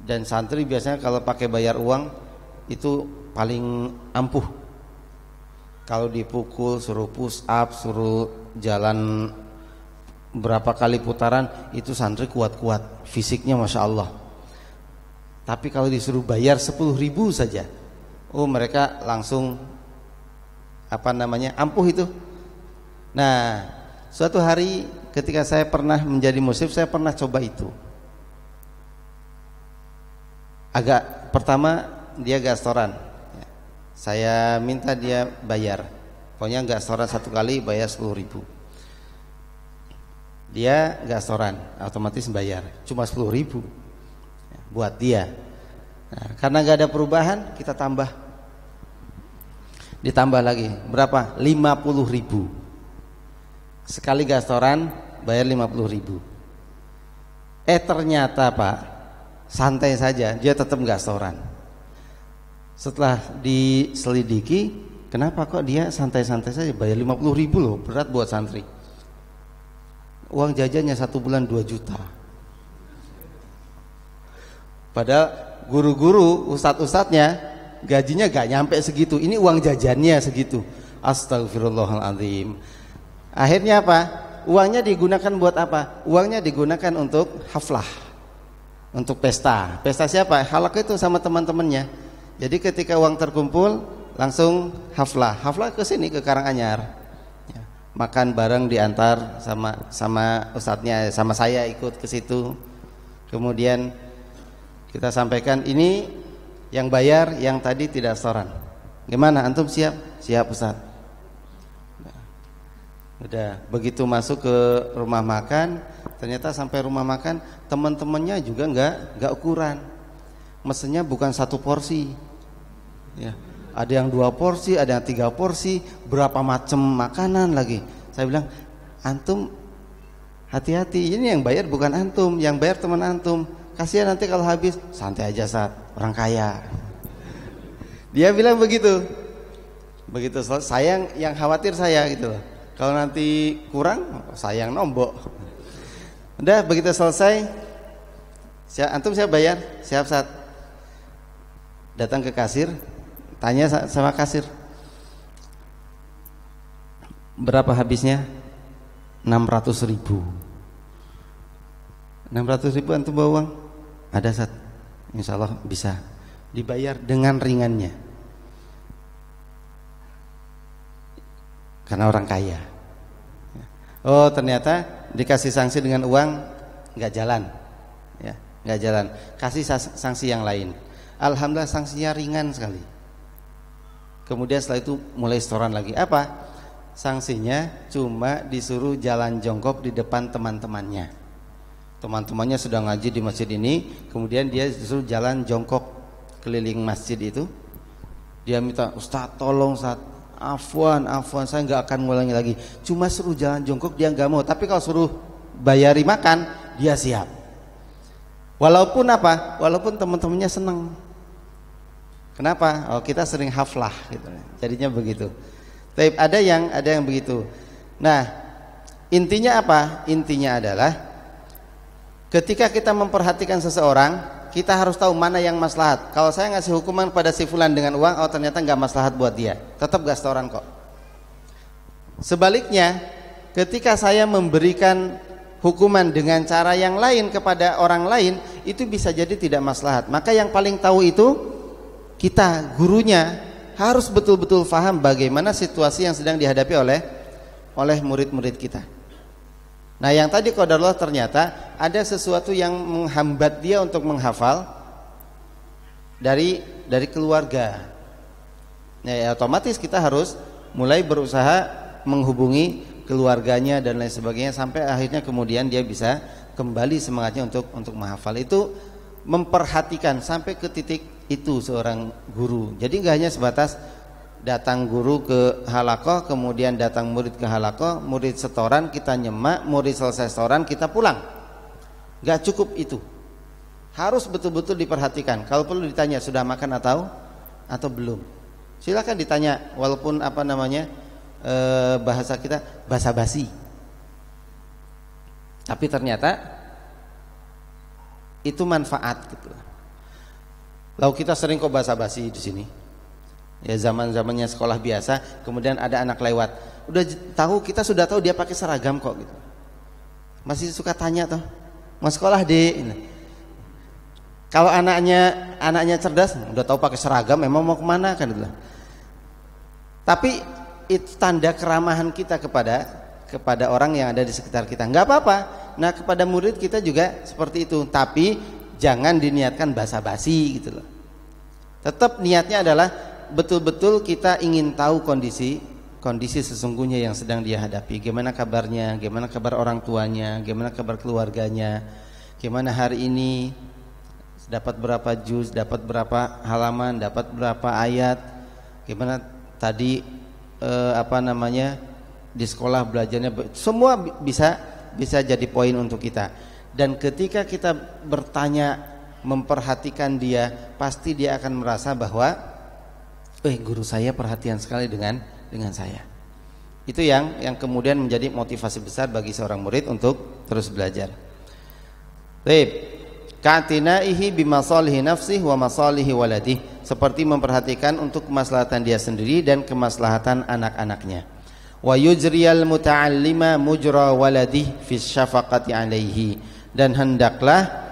Dan santri biasanya kalau pakai bayar uang itu paling ampuh. Kalau dipukul, suruh push up, suruh jalan berapa kali putaran, itu santri kuat-kuat, fisiknya masya Allah. Tapi kalau disuruh bayar 10.000 saja, oh mereka langsung ampuh itu. Nah suatu hari ketika saya pernah menjadi musyrif, saya pernah coba itu. Pertama dia gak setoran, saya minta dia bayar, pokoknya gak setoran satu kali bayar 10.000. Dia gak setoran, otomatis bayar cuma 10.000 buat dia. Nah, karena gak ada perubahan, kita ditambah lagi berapa? 50.000. Sekali gak setoran bayar 50.000. Ternyata Pak, santai saja, dia tetap gak setoran. Setelah diselidiki, kenapa kok dia santai-santai saja bayar 50.000 loh, berat buat santri. Uang jajannya 1 bulan 2 juta. Padahal guru-guru, ustadz-ustadznya gajinya gak nyampe segitu. Ini uang jajannya segitu. Astagfirullahaladzim. Akhirnya apa? Uangnya digunakan buat apa? Uangnya digunakan untuk haflah, untuk pesta. Pesta siapa? Halak itu sama teman-temannya. Jadi ketika uang terkumpul langsung haflah. Haflah ke sini, ke Karanganyar. Makan bareng diantar sama ustadznya, sama saya ikut ke situ. Kemudian kita sampaikan, ini yang bayar, yang tadi tidak setoran. Gimana? Antum siap? Siap Ustaz. Udah begitu masuk ke rumah makan, ternyata sampai rumah makan teman-temannya juga nggak ukuran. Mesennya bukan 1 porsi. Ya. Ada yang 2 porsi, ada yang 3 porsi, berapa macam makanan lagi. Saya bilang, antum hati-hati, ini yang bayar bukan antum, yang bayar teman antum. Kasihan nanti kalau habis. Santai aja Sat, orang kaya. Dia bilang begitu. Begitu sayang, yang khawatir saya gitu loh. Kalau nanti kurang, sayang nombok. Udah begitu selesai, antum siap bayar? Siap Sat. Datang ke kasir, tanya sama kasir, berapa habisnya? 600.000. 600.000 antum bawa uang? Ada Sat. Insya Allah bisa dibayar dengan ringannya, karena orang kaya. Oh ternyata dikasih sanksi dengan uang nggak jalan, ya nggak jalan. Kasih sanksi yang lain. Alhamdulillah sanksinya ringan sekali. Kemudian setelah itu mulai setoran lagi. Apa? Sanksinya cuma disuruh jalan jongkok di depan teman-temannya. Teman-temannya sedang ngaji di masjid ini, kemudian dia disuruh jalan jongkok keliling masjid itu. Dia minta, Ustaz tolong Ustaz, afwan saya nggak akan ngulangi lagi. Cuma suruh jalan jongkok dia nggak mau, tapi kalau suruh bayari makan dia siap. Walaupun apa? Walaupun teman-temannya senang. Kenapa? Oh kita sering haflah gitu. Jadinya begitu. Tapi ada yang begitu. Nah, intinya apa? Intinya adalah ketika kita memperhatikan seseorang, kita harus tahu mana yang maslahat. Kalau saya ngasih hukuman pada si fulan dengan uang, oh ternyata nggak maslahat buat dia, tetap gak setoran kok. Sebaliknya, ketika saya memberikan hukuman dengan cara yang lain kepada orang lain, itu bisa jadi tidak maslahat. Maka yang paling tahu itu kita, gurunya, harus betul-betul paham bagaimana situasi yang sedang dihadapi oleh murid-murid kita. Nah yang tadi qadarullah ternyata ada sesuatu yang menghambat dia untuk menghafal dari keluarga. Ya, otomatis kita harus mulai berusaha menghubungi keluarganya dan lain sebagainya sampai akhirnya kemudian dia bisa kembali semangatnya untuk menghafal. Itu memperhatikan sampai ke titik itu seorang guru. Jadi nggak hanya sebatas datang guru ke halaqah, kemudian datang murid ke halaqah, murid setoran kita nyemak, murid selesai setoran kita pulang. Nggak cukup itu. Harus betul-betul diperhatikan. Kalau perlu ditanya sudah makan atau belum. Silakan ditanya walaupun bahasa kita basa-basi. Tapi ternyata itu manfaat gitu. Lalu kita sering kok basa-basi di sini. Ya zaman-zamannya sekolah biasa, kemudian ada anak lewat. Udah tahu, kita sudah tahu dia pakai seragam kok gitu. Masih suka tanya toh, "Mau sekolah, Dek?" Kalau anaknya cerdas, udah tahu pakai seragam, memang mau kemana kan gitu. Tapi itu tanda keramahan kita kepada orang yang ada di sekitar kita. Enggak apa-apa. Nah, kepada murid kita juga seperti itu. Tapi jangan diniatkan basa-basi gitu loh. Tetap niatnya adalah betul-betul kita ingin tahu kondisi sesungguhnya yang sedang dia hadapi. Gimana kabarnya, gimana kabar orang tuanya, gimana kabar keluarganya, gimana hari ini, dapat berapa juz, dapat berapa halaman, dapat berapa ayat, gimana tadi di sekolah belajarnya. Semua bisa jadi poin untuk kita. Dan ketika kita bertanya, memperhatikan dia, pasti dia akan merasa bahwa guru saya perhatian sekali dengan saya. Itu yang kemudian menjadi motivasi besar bagi seorang murid untuk terus belajar. Baik, ka'tinaihi bimasalihi nafsihi wa masalihi waladihi, seperti memperhatikan untuk kemaslahatan dia sendiri dan kemaslahatan anak-anaknya. Wa yujriyal muta'allima mujra waladihi fi syafaqati alaihi, dan hendaklah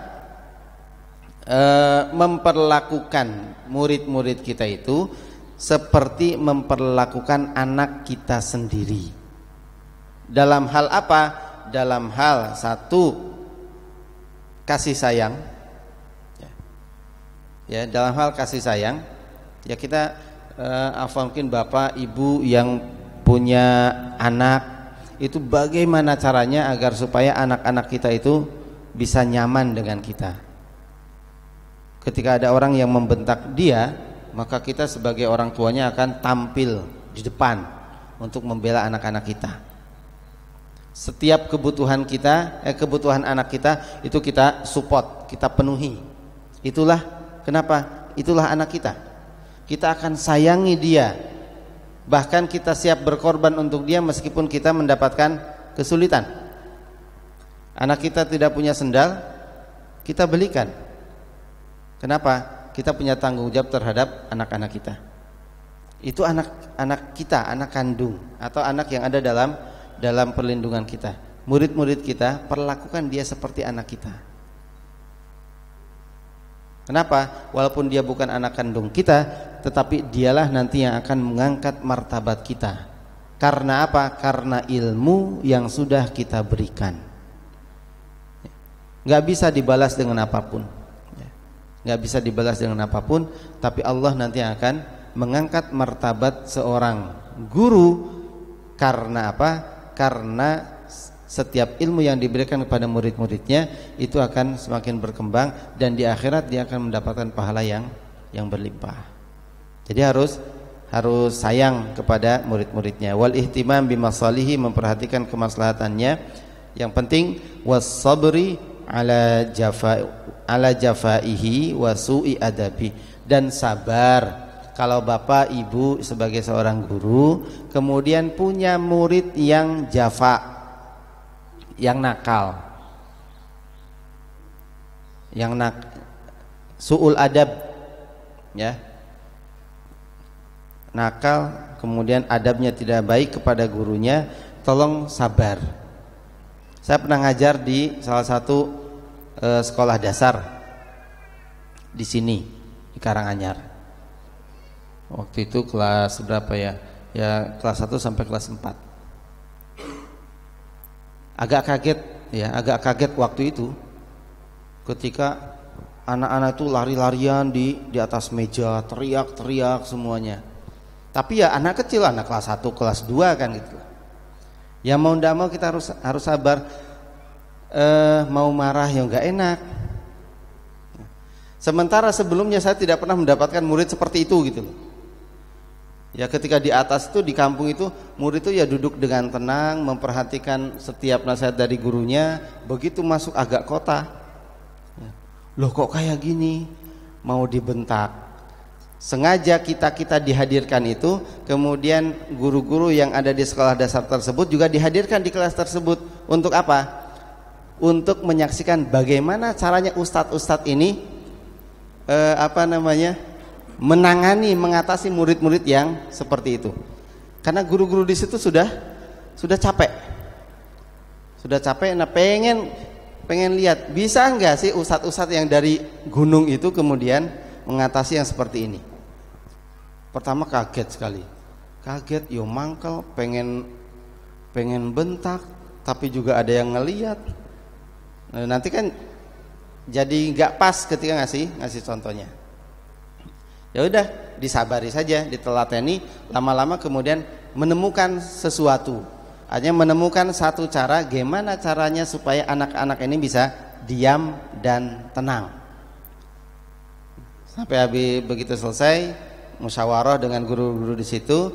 memperlakukan murid-murid kita itu seperti memperlakukan anak kita sendiri. Dalam hal apa? Dalam hal satu, kasih sayang. Ya, dalam hal kasih sayang. Ya, kita mungkin bapak ibu yang punya anak, itu bagaimana caranya agar supaya anak-anak kita itu bisa nyaman dengan kita. Ketika ada orang yang membentak dia, maka kita sebagai orang tuanya akan tampil di depan untuk membela anak-anak kita. Setiap kebutuhan kebutuhan anak kita itu kita support, kita penuhi. Itulah kenapa? Itulah anak kita. Kita akan sayangi dia. Bahkan kita siap berkorban untuk dia meskipun kita mendapatkan kesulitan. Anak kita tidak punya sendal, kita belikan. Kenapa? Kita punya tanggung jawab terhadap anak-anak kita. Itu anak kita, anak kandung atau anak yang ada dalam perlindungan kita. Murid-murid kita, perlakukan dia seperti anak kita. Kenapa? Walaupun dia bukan anak kandung kita, tetapi dialah nanti yang akan mengangkat martabat kita. Karena apa? Karena ilmu yang sudah kita berikan. Gak bisa dibalas dengan apapun. Gak bisa dibalas dengan apapun, tapi Allah nanti akan mengangkat martabat seorang guru. Karena apa? Karena setiap ilmu yang diberikan kepada murid-muridnya itu akan semakin berkembang, dan di akhirat dia akan mendapatkan pahala yang berlimpah. Jadi harus sayang kepada murid-muridnya. Wal ihtimam bimasalihi, memperhatikan kemaslahatannya. Yang penting was-sabri ala jafaihi wa su'i adabi, dan sabar kalau bapak ibu sebagai seorang guru kemudian punya murid yang jafa, yang nakal, su'ul adab, ya, nakal, kemudian adabnya tidak baik kepada gurunya, tolong sabar. Saya pernah ngajar di salah satu sekolah dasar di sini di Karanganyar. Waktu itu kelas berapa ya? Ya kelas 1 sampai kelas 4. Agak kaget waktu itu ketika anak-anak itu lari-larian di atas meja, teriak-teriak semuanya. Tapi ya anak kecil, anak kelas 1, kelas 2 kan gitu. Ya mau ndak mau kita harus sabar. Mau marah ya nggak enak. Sementara sebelumnya saya tidak pernah mendapatkan murid seperti itu gitu loh. Ya ketika di atas itu, di kampung itu, murid itu ya duduk dengan tenang, memperhatikan setiap nasihat dari gurunya. Begitu masuk agak kota, loh kok kayak gini, mau dibentak. Sengaja kita dihadirkan itu, kemudian guru-guru yang ada di sekolah dasar tersebut juga dihadirkan di kelas tersebut. Untuk apa? Untuk menyaksikan bagaimana caranya ustadz-ustadz ini menangani, mengatasi murid-murid yang seperti itu. Karena guru-guru di situ sudah capek. Sudah capek, nah pengen lihat bisa enggak sih ustadz-ustadz yang dari gunung itu kemudian mengatasi yang seperti ini. Pertama kaget sekali. Kaget, yo mangkel, pengen bentak, tapi juga ada yang ngelihat. Nah, nanti kan jadi nggak pas ketika ngasih contohnya. Ya udah, disabari saja, ditelateni, lama-lama kemudian menemukan sesuatu. Hanya menemukan satu cara, gimana caranya supaya anak-anak ini bisa diam dan tenang. Sampai habis begitu selesai, musyawarah dengan guru-guru di situ,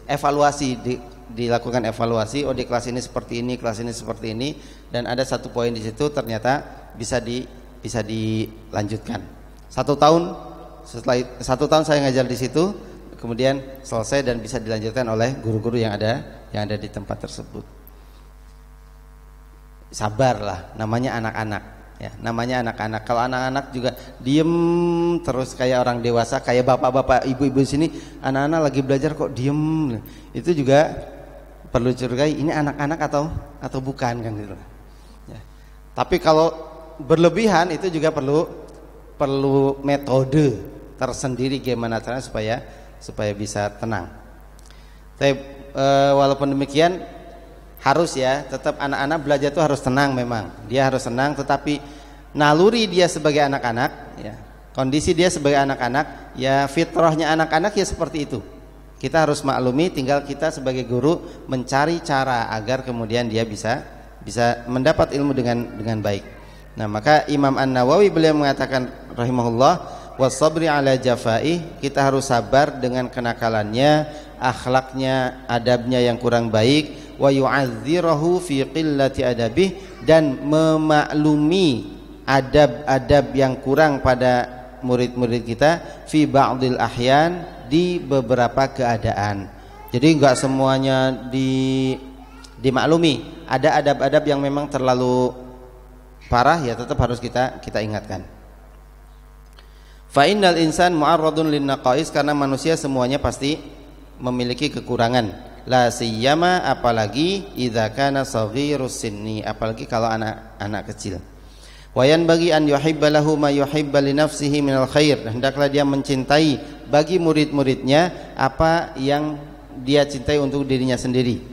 evaluasi dilakukan evaluasi. Oh di kelas ini seperti ini, kelas ini seperti ini, dan ada satu poin di situ ternyata bisa dilanjutkan. 1 tahun, setelah 1 tahun saya ngajar di situ, kemudian selesai dan bisa dilanjutkan oleh guru-guru yang ada di tempat tersebut. Sabarlah, namanya anak-anak. Ya, namanya anak-anak. Kalau anak-anak juga diem terus kayak orang dewasa, kayak bapak-bapak, ibu-ibu sini, anak-anak lagi belajar kok diem, itu juga perlu curigai ini anak-anak atau bukan kan gitu. Ya. Tapi kalau berlebihan itu juga perlu metode tersendiri gimana caranya supaya bisa tenang. Tapi walaupun demikian harus ya, tetap anak-anak belajar itu harus tenang memang. Dia harus tenang, tetapi naluri dia sebagai anak-anak ya, kondisi dia sebagai anak-anak ya, fitrahnya anak-anak ya seperti itu. Kita harus maklumi, tinggal kita sebagai guru mencari cara agar kemudian dia bisa mendapat ilmu dengan baik. Nah, maka Imam An-Nawawi beliau mengatakan rahimahullah, wasabri ala jafai, kita harus sabar dengan kenakalannya, akhlaknya, adabnya yang kurang baik, wa yu'adzirahu fi qillati adabih, dan memaklumi adab-adab yang kurang pada murid-murid kita fi ba'dil ahyan, di beberapa keadaan. Jadi enggak semuanya dimaklumi. Ada adab-adab yang memang terlalu parah ya, tetap harus kita ingatkan. Fa innal insan mu'arradun lin naqais, karena manusia semuanya pasti memiliki kekurangan. La siyama, apalagi idza kana saghirus sinni, apalagi kalau anak kecil. Wa yanbaghi an yuhibba lahu ma yuhibba li nafsihi minal khair, hendaklah dia mencintai bagi murid-muridnya apa yang dia cintai untuk dirinya sendiri.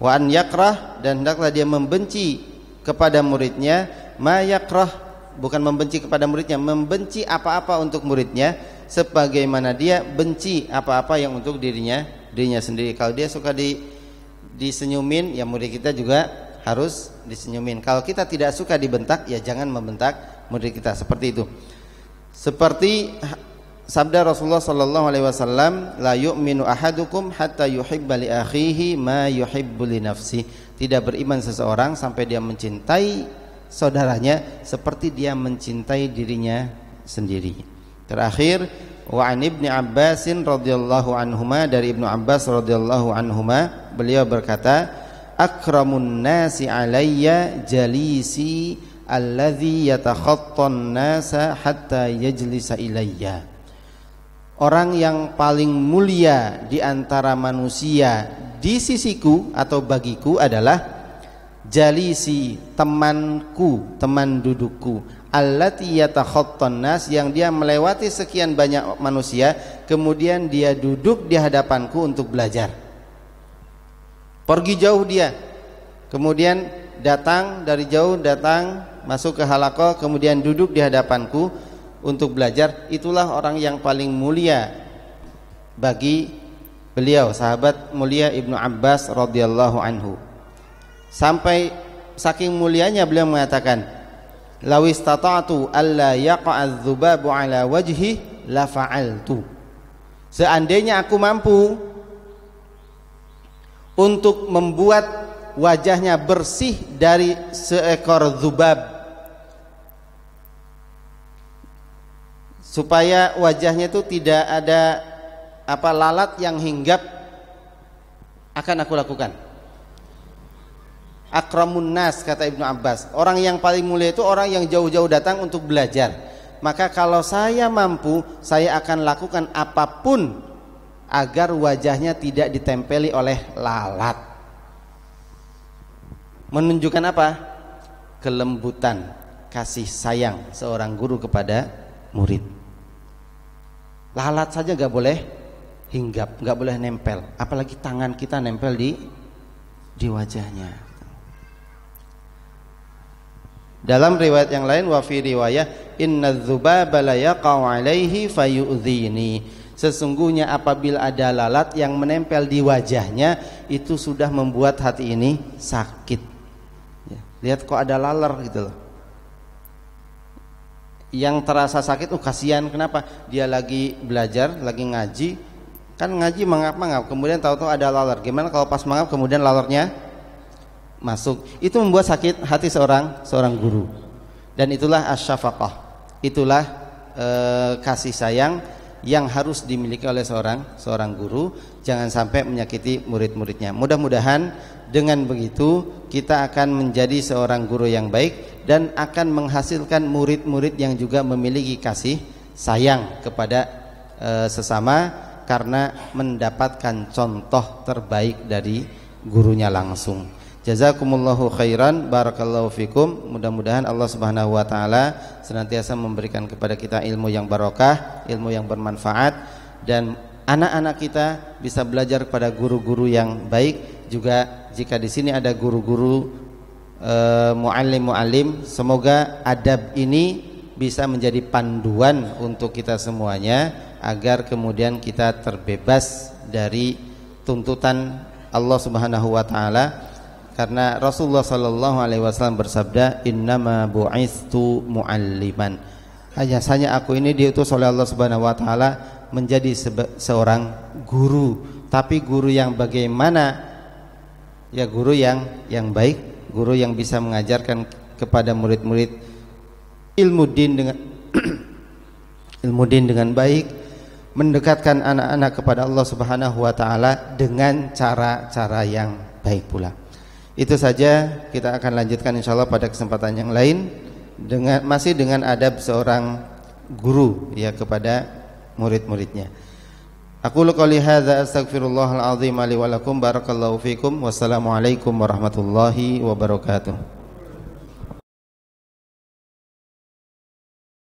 Wa an yakrah, dan hendaklah dia membenci kepada muridnya ma yakrah, bukan membenci kepada muridnya, membenci apa-apa untuk muridnya sebagaimana dia benci apa-apa yang untuk dirinya sendiri. Kalau dia suka disenyumin, ya murid kita juga harus disenyumin. Kalau kita tidak suka dibentak, ya jangan membentak murid kita, seperti itu. Seperti sabda Rasulullah sallallahu alaihi wasallam, la yu'minu ahadukum hatta yuhibba li akhihi ma yuhibbu li nafsi. Tidak beriman seseorang sampai dia mencintai saudaranya seperti dia mencintai dirinya sendiri. Terakhir, wa an Ibnu Abbas radhiyallahu anhuma, dari Ibnu Abbas radhiyallahu anhuma, beliau berkata, akramun nasi alayya jalisi alladhi yatakhattan nasa hatta yajlisa ilayya. Orang yang paling mulia di antara manusia di sisiku atau bagiku adalah jalisi, temanku, teman dudukku, allati yatakhattan nas, yang dia melewati sekian banyak manusia kemudian dia duduk di hadapanku untuk belajar. Pergi jauh dia, kemudian datang dari jauh, datang masuk ke halaqah, kemudian duduk di hadapanku untuk belajar. Itulah orang yang paling mulia bagi beliau sahabat mulia Ibnu Abbas radhiyallahu anhu. Sampai saking mulianya beliau mengatakan, "Law istata'tu alla yaqa'adz dzubabu ala wajhi la fa'altu." Seandainya aku mampu untuk membuat wajahnya bersih dari seekor dzubab, supaya wajahnya itu tidak ada lalat yang hinggap, akan aku lakukan. Akramun nas, kata Ibnu Abbas, orang yang paling mulia itu orang yang jauh-jauh datang untuk belajar. Maka kalau saya mampu, saya akan lakukan apapun agar wajahnya tidak ditempeli oleh lalat. Menunjukkan apa? Kelembutan, kasih sayang seorang guru kepada murid. Lalat saja gak boleh hinggap, gak boleh nempel, apalagi tangan kita nempel di wajahnya. Dalam riwayat yang lain, wa fi riwayah inna dzubaba la yaqa'u alaihi fayu'dhini, sesungguhnya apabila ada lalat yang menempel di wajahnya, itu sudah membuat hati ini sakit. Ya, lihat kok ada laler gitu loh. Yang terasa sakit, kasihan, kenapa? Dia lagi belajar, lagi ngaji, kan ngaji mangap-mangap, kemudian tahu-tahu ada laler. Gimana kalau pas mangap kemudian lalernya masuk? Itu membuat sakit hati seorang guru. Dan itulah asyafaqah, itulah kasih sayang yang harus dimiliki oleh seorang guru. Jangan sampai menyakiti murid-muridnya. Mudah-mudahan dengan begitu kita akan menjadi seorang guru yang baik dan akan menghasilkan murid-murid yang juga memiliki kasih sayang kepada sesama, karena mendapatkan contoh terbaik dari gurunya langsung. Jazakumullahu khairan, barakallahu fikum. Mudah-mudahan Allah Subhanahu wa taala senantiasa memberikan kepada kita ilmu yang barokah, ilmu yang bermanfaat, dan anak-anak kita bisa belajar kepada guru-guru yang baik. Juga jika di sini ada guru-guru muallim-muallim, semoga adab ini bisa menjadi panduan untuk kita semuanya, agar kemudian kita terbebas dari tuntutan Allah Subhanahu wa taala. Karena Rasulullah sallallahu alaihi wasallam bersabda, "Innama bu'istu mu'alliman." Hanya aku ini diutus oleh Allah Subhanahu wa taala menjadi seorang guru. Tapi guru yang bagaimana? Ya guru yang baik, guru yang bisa mengajarkan kepada murid-murid ilmu din dengan ilmu din dengan baik, mendekatkan anak-anak kepada Allah Subhanahu wa taala dengan cara-cara yang baik pula. Itu saja, kita akan lanjutkan insyaallah pada kesempatan yang lain masih dengan adab seorang guru ya kepada murid-muridnya. Aqulu qouli hadza astaghfirullahal azim li wa lakum, barakallahu fikum, wassalamu alaikum warahmatullahi wabarakatuh.